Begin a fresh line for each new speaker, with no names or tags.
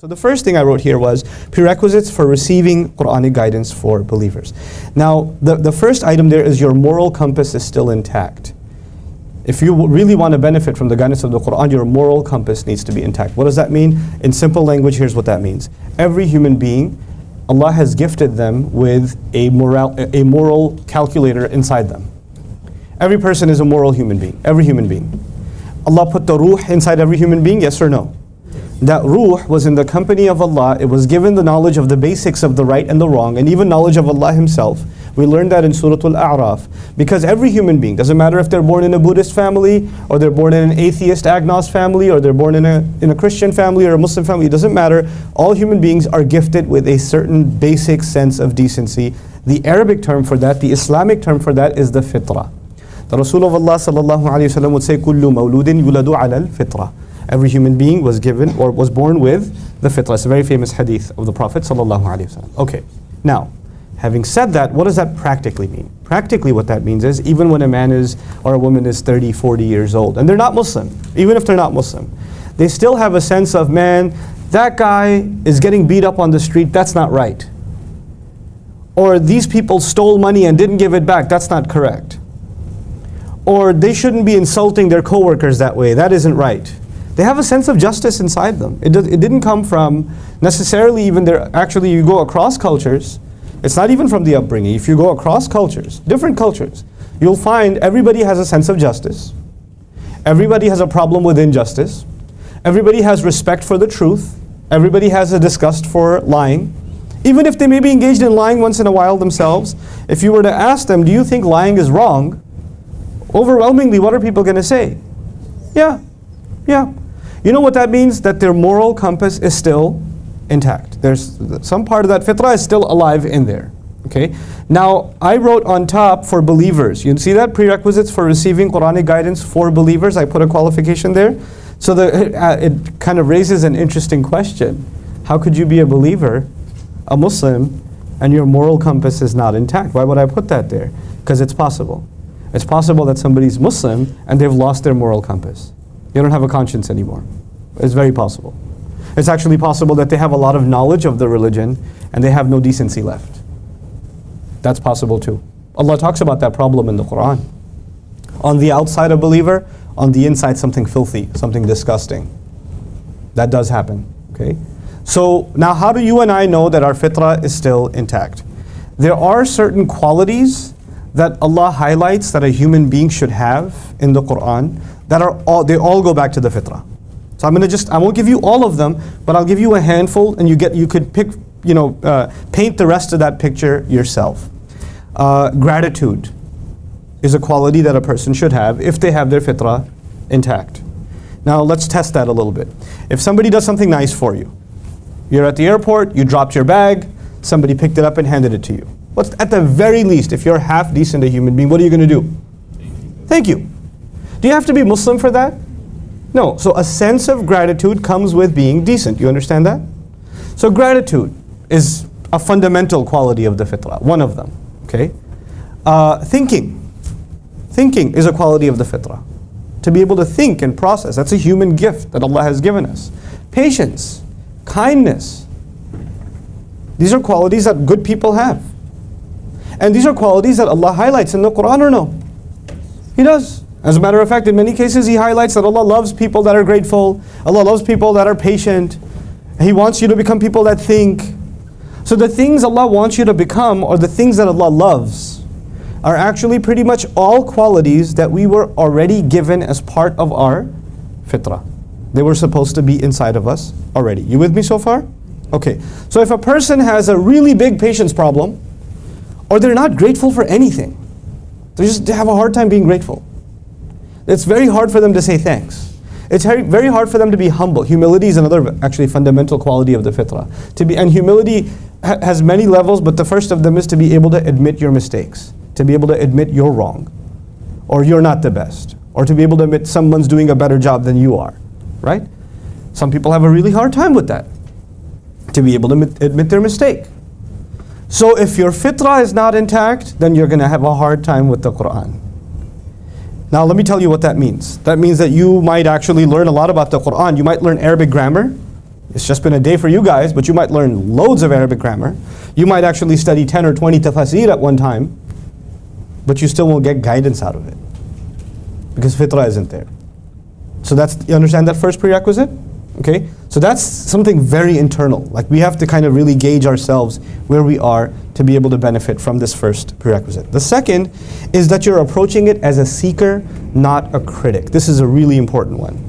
So the first thing I wrote here was prerequisites for receiving Quranic guidance for believers. Now, the first item there is your moral compass is still intact. If you really want to benefit from the guidance of the Quran, your moral compass needs to be intact. What does that mean? In simple language, here's what that means. Every human being, Allah has gifted them with a moral calculator inside them. Every person is a moral human being, every human being. Allah put the ruh inside every human being, yes or no? That ruh was in the company of Allah. It was given the knowledge of the basics of the right and the wrong, and even knowledge of Allah Himself. We learned that in Surah Al-Kahf. Because every human being, doesn't matter if they're born in a Buddhist family, or they're born in an atheist agnost family, or they're born in a Christian family or a Muslim family, it doesn't matter. All human beings are gifted with a certain basic sense of decency. The Arabic term for that, the Islamic term for that is the fitrah. The Rasul of Allah sallallahu alayhi wa sallam would say, "Kullu mawludin yuladu ala al-fitrah." Every human being was given or was born with the fitrah. It's a very famous hadith of the Prophet sallallahu alaihi wasallam. Okay, now, having said that, what does that practically mean? Practically what that means is, even when a man is or a woman is 30, 40 years old, and they're not Muslim, even if they're not Muslim, they still have a sense of, man, that guy is getting beat up on the street, that's not right. Or these people stole money and didn't give it back, that's not correct. Or they shouldn't be insulting their coworkers that way, that isn't right. They have a sense of justice inside them. It didn't come from necessarily even their, actually you go across cultures, it's not even from the upbringing. If you go across cultures, different cultures, you'll find everybody has a sense of justice. Everybody has a problem with injustice. Everybody has respect for the truth. Everybody has a disgust for lying. Even if they may be engaged in lying once in a while themselves, if you were to ask them, do you think lying is wrong? Overwhelmingly, what are people going to say? Yeah, yeah. You know what that means? That their moral compass is still intact. There's some part of that fitrah is still alive in there. Okay. Now, I wrote on top for believers. You see that? Prerequisites for receiving Quranic guidance for believers. I put a qualification there. So it kind of raises an interesting question. How could you be a believer, a Muslim, and your moral compass is not intact? Why would I put that there? Because it's possible. It's possible that somebody's Muslim and they've lost their moral compass. They don't have a conscience anymore. It's very possible. It's actually possible that they have a lot of knowledge of the religion and they have no decency left. That's possible too. Allah talks about that problem in the Quran. On the outside a believer, on the inside something filthy, something disgusting. That does happen. Okay. So now how do you and I know that our fitrah is still intact? There are certain qualities that Allah highlights that a human being should have in the Quran that they all go back to the fitrah. So I won't give you all of them, but I'll give you a handful, and you could pick, paint the rest of that picture yourself. Gratitude is a quality that a person should have if they have their fitrah intact. Now let's test that a little bit. If somebody does something nice for you, you're at the airport, you dropped your bag, somebody picked it up and handed it to you. What's at the very least, if you're half decent a human being, what are you going to do? Thank you. Do you have to be Muslim for that? No. So a sense of gratitude comes with being decent. You understand that? So gratitude is a fundamental quality of the fitrah, one of them. Okay. Thinking is a quality of the fitrah. To be able to think and process, that's a human gift that Allah has given us. Patience, kindness. These are qualities that good people have. And these are qualities that Allah highlights in the Quran, or no? He does. As a matter of fact, in many cases He highlights that Allah loves people that are grateful. Allah loves people that are patient. He wants you to become people that think. So the things Allah wants you to become, or the things that Allah loves, are actually pretty much all qualities that we were already given as part of our fitrah. They were supposed to be inside of us already. You with me so far? Okay. So if a person has a really big patience problem, or they're not grateful for anything, they have a hard time being grateful. It's very hard for them to say thanks. It's very hard for them to be humble. Humility is another actually fundamental quality of the fitrah. And humility has many levels, but the first of them is to be able to admit your mistakes, to be able to admit you're wrong, or you're not the best, or to be able to admit someone's doing a better job than you are, right? Some people have a really hard time with that, to be able to admit their mistake. So if your fitrah is not intact, then you're going to have a hard time with the Quran. Now let me tell you what that means. That means that you might actually learn a lot about the Quran. You might learn Arabic grammar. It's just been a day for you guys, but you might learn loads of Arabic grammar. You might actually study 10 or 20 tafasir at one time, but you still won't get guidance out of it because fitrah isn't there. So you understand that first prerequisite? Okay? So that's something very internal. Like we have to kind of really gauge ourselves where we are to be able to benefit from this first prerequisite. The second is that you're approaching it as a seeker, not a critic. This is a really important one.